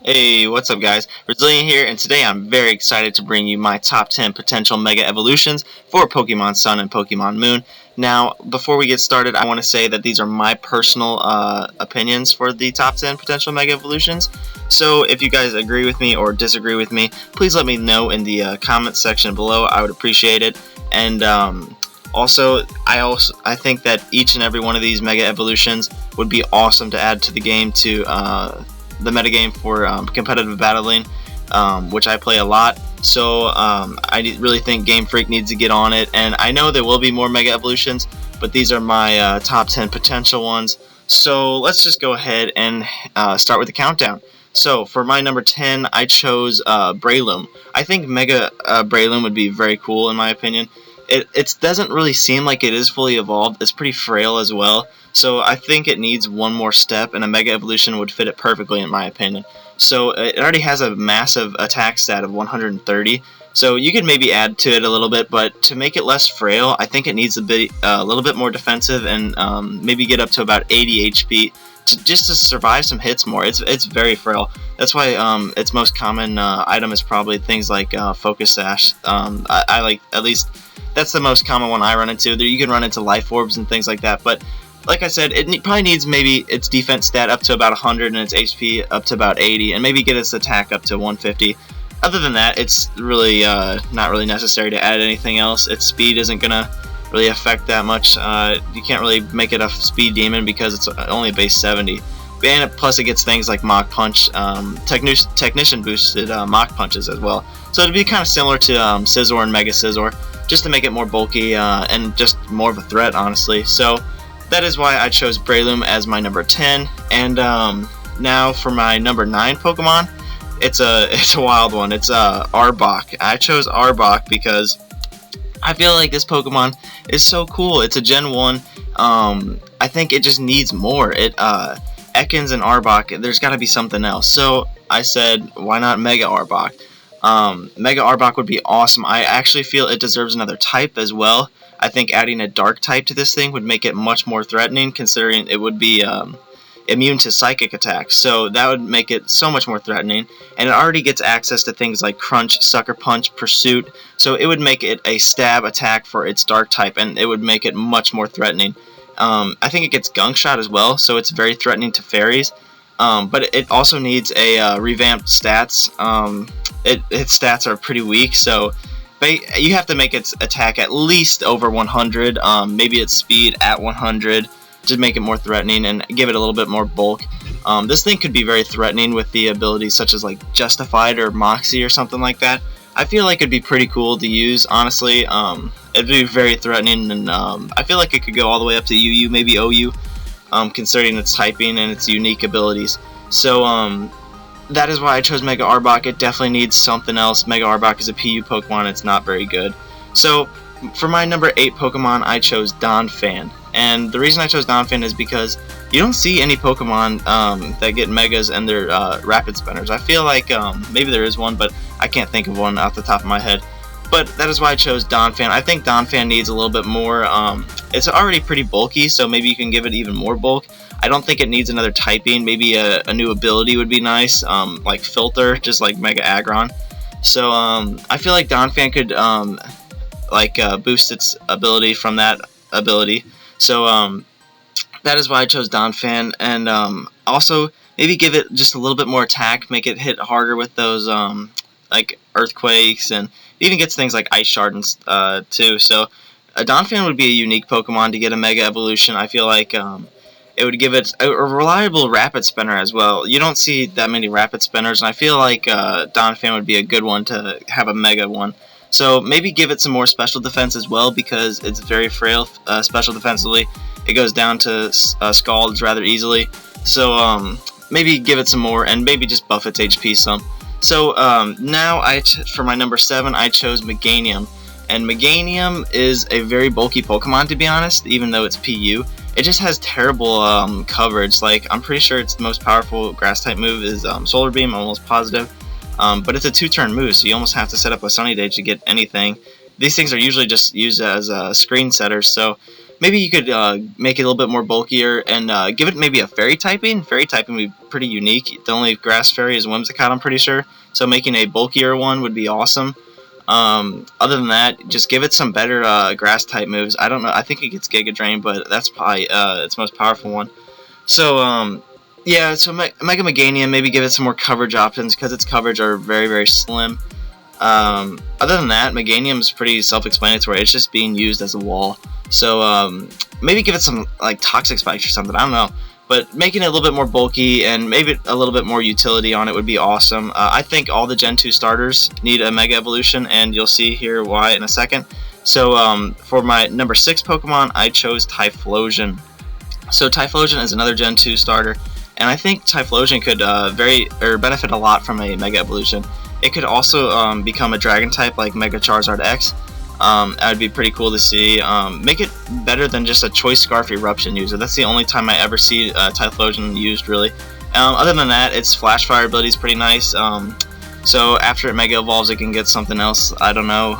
Hey, what's up guys? Resilient here, and today I'm very excited to bring you my top 10 potential Mega Evolutions for Pokemon Sun and Pokemon Moon. Now, before we get started, I want to say that these are my personal opinions for the top 10 potential Mega Evolutions. So if you guys agree with me or disagree with me, please let me know in the comments section below. I would appreciate it. And I think that each and every one of these Mega Evolutions would be awesome to add to the game to the metagame for competitive battling, which I play a lot. So I really think Game Freak needs to get on it, and I know there will be more Mega Evolutions, but these are my top 10 potential ones. So let's just go ahead and start with the countdown. So for my number 10, I chose Breloom. I think Mega Breloom would be very cool in my opinion. It doesn't really seem like it is fully evolved. It's pretty frail as well. So I think it needs one more step, and a Mega Evolution would fit it perfectly in my opinion. So it already has a massive attack stat of 130. So you could maybe add to it a little bit, but to make it less frail, I think it needs a little bit more defensive, and maybe get up to about 80 HP just to survive some hits more. It's very frail. That's why its most common item is probably things like Focus Sash. I like, at least that's the most common one I run into. You can run into Life Orbs and things like that, but like I said, it probably needs maybe its defense stat up to about 100 and its HP up to about 80, and maybe get its attack up to 150. Other than that, it's really not really necessary to add anything else. Its speed isn't gonna really affect that much. You can't really make it a speed demon because it's only a base 70. And plus it gets things like Mach Punch, Technician boosted Mach Punches as well. So it'd be kind of similar to Scizor and Mega Scizor, just to make it more bulky and just more of a threat, honestly. So that is why I chose Breloom as my number 10. And now for my number 9 Pokemon, it's a wild one. It's Arbok. I chose Arbok because I feel like this Pokemon is so cool. It's a Gen 1. I think it just needs more. Ekans and Arbok, there's got to be something else. So I said, why not Mega Arbok? Mega Arbok would be awesome. I actually feel it deserves another type as well. I think adding a dark type to this thing would make it much more threatening, considering it would be immune to psychic attacks. So that would make it so much more threatening. And it already gets access to things like Crunch, Sucker Punch, Pursuit. So it would make it a stab attack for its dark type, and it would make it much more threatening. I think it gets Gunk Shot as well, so it's very threatening to fairies. But it also needs a revamped stats. Its stats are pretty weak, so you have to make its attack at least over 100, maybe its speed at 100, to make it more threatening and give it a little bit more bulk. This thing could be very threatening with the abilities such as like Justified or Moxie or something like that. I feel like it'd be pretty cool to use, honestly. It'd be very threatening, and I feel like it could go all the way up to UU, maybe OU, considering its typing and its unique abilities. So that is why I chose Mega Arbok. It definitely needs something else. Mega Arbok is a PU Pokemon. It's not very good. So for my number 8 Pokemon, I chose Donphan. And the reason I chose Donphan is because you don't see any Pokemon that get Megas and their Rapid Spinners. I feel like maybe there is one, but I can't think of one off the top of my head. But that is why I chose Donphan. I think Donphan needs a little bit more. It's already pretty bulky, so maybe you can give it even more bulk. I don't think it needs another typing. Maybe a new ability would be nice, like Filter, just like Mega Aggron. So I feel like Donphan could boost its ability from that ability. So that is why I chose Donphan, and also maybe give it just a little bit more attack, make it hit harder with those like Earthquakes, and it even gets things like Ice Shard and too. So Donphan would be a unique Pokemon to get a Mega Evolution. I feel like it would give it a reliable Rapid Spinner as well. You don't see that many Rapid Spinners, and I feel like Donphan would be a good one to have a Mega one. So maybe give it some more special defense as well, because it's very frail special defensively. It goes down to Scalds rather easily. So maybe give it some more, and maybe just buff its HP some. So now for my number 7, I chose Meganium. And Meganium is a very bulky Pokemon, to be honest, even though it's PU. It just has terrible coverage. Like, I'm pretty sure its most powerful Grass-type move is Solar Beam, almost positive. But it's a 2-turn move, so you almost have to set up a Sunny Day to get anything. These things are usually just used as screen setters, so maybe you could make it a little bit more bulkier and give it maybe a fairy typing. Fairy typing would be pretty unique. The only grass fairy is Whimsicott, I'm pretty sure. So making a bulkier one would be awesome. Other than that, just give it some better grass type moves. I don't know. I think it gets Giga Drain, but that's probably its most powerful one. So yeah. So Mega Meganium, maybe give it some more coverage options because its coverage are very, very slim. Other than that, Meganium is pretty self-explanatory. It's just being used as a wall. So maybe give it some like Toxic Spikes or something. I don't know. But making it a little bit more bulky and maybe a little bit more utility on it would be awesome. I think all the Gen 2 starters need a Mega Evolution, and you'll see here why in a second. So for my number 6 Pokemon, I chose Typhlosion. So Typhlosion is another Gen 2 starter, and I think Typhlosion could benefit a lot from a Mega Evolution. It could also become a Dragon type like Mega Charizard X. That would be pretty cool to see. Make it better than just a Choice Scarf Eruption user. That's the only time I ever see Typhlosion used, really. Other than that, its Flash Fire ability is pretty nice. So after it Mega Evolves, it can get something else. I don't know.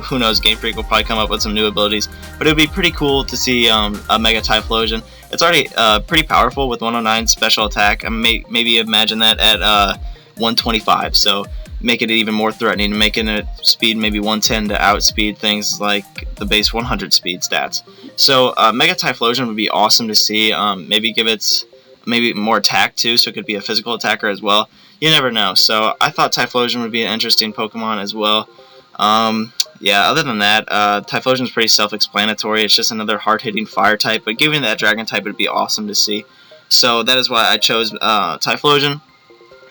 Who knows? Game Freak will probably come up with some new abilities. But it would be pretty cool to see a Mega Typhlosion. It's already pretty powerful with 109 special attack. Maybe imagine that at 125. So make it even more threatening, making it speed maybe 110 to outspeed things like the base 100 speed stats. So Mega Typhlosion would be awesome to see. Maybe give it more attack too, so it could be a physical attacker as well. You never know. So I thought Typhlosion would be an interesting Pokemon as well. Yeah, other than that, Typhlosion is pretty self-explanatory. It's just another hard-hitting fire type, but given that dragon type, it would be awesome to see. So that is why I chose Typhlosion.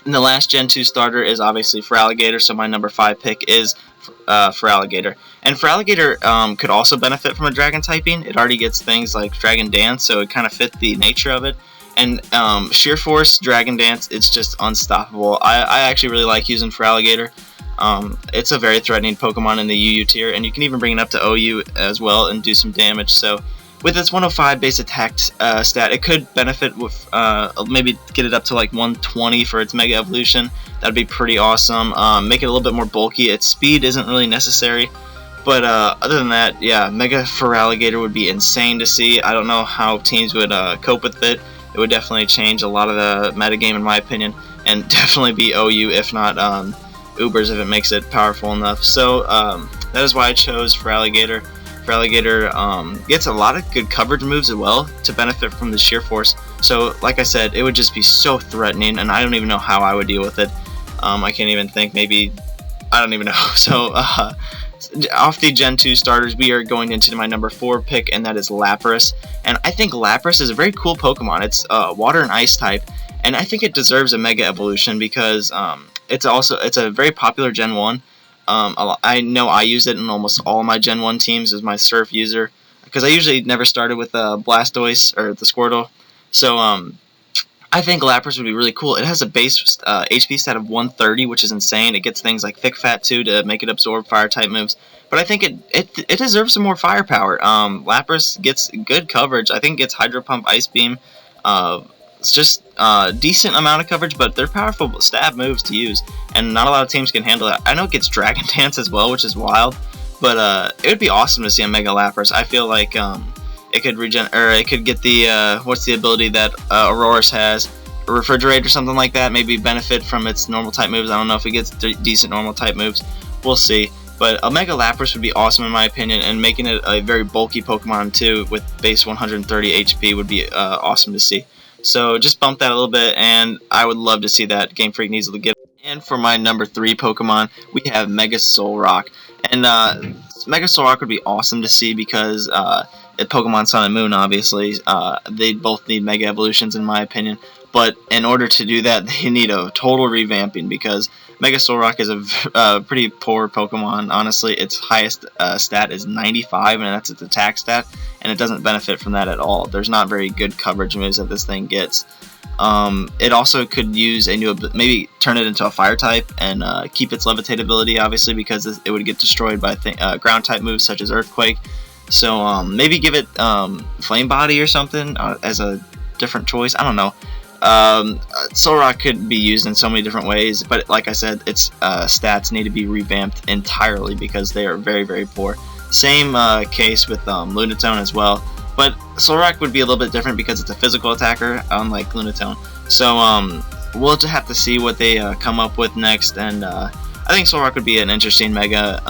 And the last Gen 2 starter is obviously Feraligatr, so my number 5 pick is Feraligatr. And Feraligatr could also benefit from a dragon typing. It already gets things like Dragon Dance, so it kind of fit the nature of it. And Sheer Force, Dragon Dance, it's just unstoppable. I actually really like using Feraligatr. It's a very threatening Pokemon in the UU tier, and you can even bring it up to OU as well and do some damage. So with its 105 base attack stat, it could benefit with maybe get it up to like 120 for its Mega Evolution. That'd be pretty awesome. Make it a little bit more bulky. Its speed isn't really necessary, but other than that, yeah, Mega Feraligatr would be insane to see. I don't know how teams would cope with it. It would definitely change a lot of the metagame in my opinion, and definitely be OU if not Ubers if it makes it powerful enough. So that is why I chose Feraligatr. Feraligatr gets a lot of good coverage moves as well to benefit from the Sheer Force. So like I said, it would just be so threatening, and I don't even know how I would deal with it. I can't even think. Maybe I don't even know. So off the Gen 2 starters, we are going into my number 4 pick, and that is Lapras. And I think Lapras is a very cool Pokemon. It's water and ice type, and I think it deserves a Mega Evolution because it's a very popular Gen 1. I know I use it in almost all of my Gen 1 teams as my Surf user, because I usually never started with Blastoise or the Squirtle. So I think Lapras would be really cool. It has a base HP stat of 130, which is insane. It gets things like Thick Fat too to make it absorb fire type moves. But I think it deserves some more firepower. Lapras gets good coverage. I think it gets Hydro Pump, Ice Beam. It's just decent amount of coverage, but they're powerful stab moves to use, and not a lot of teams can handle that. I know it gets Dragon Dance as well, which is wild, but it would be awesome to see a Mega Lapras. I feel like it could it could get the what's the ability that Aurorus has, Refrigerate or something like that. Maybe benefit from its normal type moves. I don't know if it gets decent normal type moves. We'll see. But a Mega Lapras would be awesome in my opinion, and making it a very bulky Pokemon too with base 130 HP would be awesome to see. So just bump that a little bit, and I would love to see that. Game Freak needs to get. And for my number 3 Pokemon, we have Mega Solrock. And Mega Solrock would be awesome to see because Pokemon Sun and Moon, obviously, they both need Mega Evolutions in my opinion. But in order to do that, they need a total revamping because Mega Solrock is a pretty poor Pokemon, honestly. Its highest stat is 95, and that's its attack stat, and it doesn't benefit from that at all. There's not very good coverage moves that this thing gets. It also could use a new, maybe turn it into a fire type and keep its levitate ability, obviously, because it would get destroyed by ground type moves such as Earthquake. So maybe give it Flame Body or something as a different choice. I don't know. Solrock could be used in so many different ways, but like I said, its stats need to be revamped entirely because they are very, very poor. Same case with Lunatone as well. But Solrock would be a little bit different because it's a physical attacker, unlike Lunatone. So we'll have to see what they come up with next, and I think Solrock would be an interesting mega.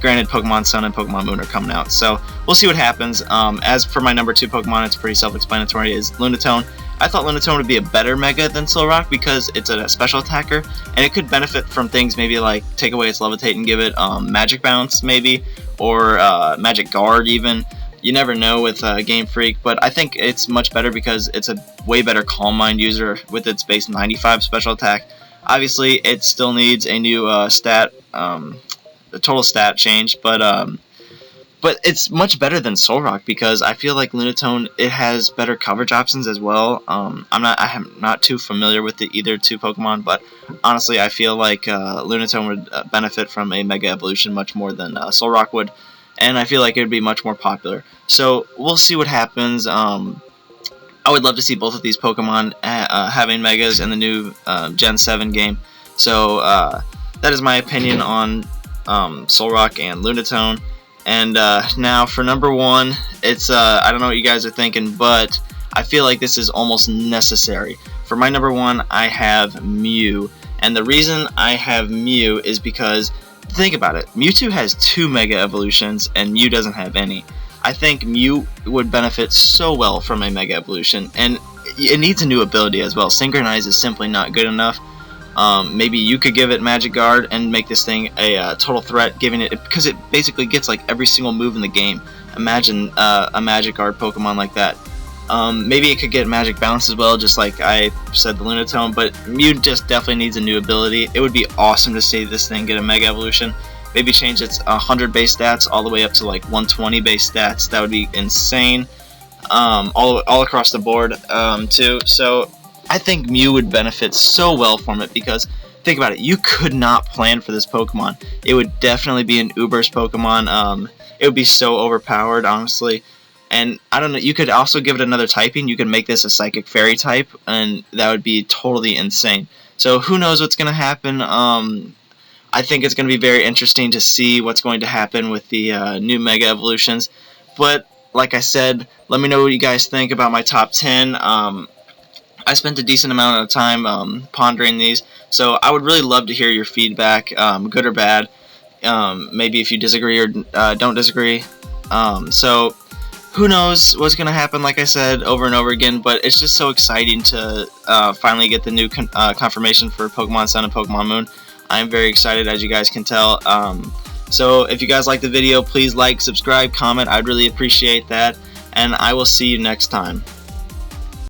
Granted, Pokemon Sun and Pokemon Moon are coming out, so we'll see what happens. As for my number 2 Pokemon, it's pretty self-explanatory, is Lunatone. I thought Lunatone would be a better mega than Solrock because it's a special attacker, and it could benefit from things maybe like take away its Levitate and give it Magic Bounce maybe, or Magic Guard even. You never know with Game Freak, but I think it's much better because it's a way better Calm Mind user with its base 95 special attack. Obviously, it still needs a new the total stat change, but it's much better than Solrock because I feel like Lunatone, it has better coverage options as well. I'm not too familiar with the either two Pokemon, but honestly, I feel like Lunatone would benefit from a Mega Evolution much more than Solrock would, and I feel like it would be much more popular. So we'll see what happens. I would love to see both of these Pokemon having Megas in the new Gen 7 game. So that is my opinion on Solrock and Lunatone. And now for number 1, it's I don't know what you guys are thinking, but I feel like this is almost necessary. For my number 1, I have Mew, and the reason I have Mew is because, think about it, Mewtwo has 2 Mega Evolutions and Mew doesn't have any. I think Mew would benefit so well from a Mega Evolution, and it needs a new ability as well. Synchronize is simply not good enough. Maybe you could give it Magic Guard and make this thing a total threat, giving it, because it basically gets like every single move in the game. Imagine a Magic Guard Pokemon like that. Maybe it could get Magic Bounce as well, just like I said the Lunatone, but Mew just definitely needs a new ability. It would be awesome to see this thing get a Mega Evolution. Maybe change its 100 base stats all the way up to like 120 base stats. That would be insane. All across the board too. So I think Mew would benefit so well from it because, think about it, you could not plan for this Pokemon. It would definitely be an Uber's Pokemon. It would be so overpowered, honestly. And I don't know, you could also give it another typing. You could make this a Psychic Fairy type, and that would be totally insane. So who knows what's going to happen. I think it's going to be very interesting to see what's going to happen with the new Mega Evolutions. But like I said, let me know what you guys think about my top 10. I spent a decent amount of time pondering these, so I would really love to hear your feedback, good or bad. Maybe if you disagree or don't disagree. So who knows what's going to happen, like I said, over and over again, but it's just so exciting to finally get the new confirmation for Pokemon Sun and Pokemon Moon. I'm very excited, as you guys can tell. So if you guys like the video, please like, subscribe, comment. I'd really appreciate that, and I will see you next time.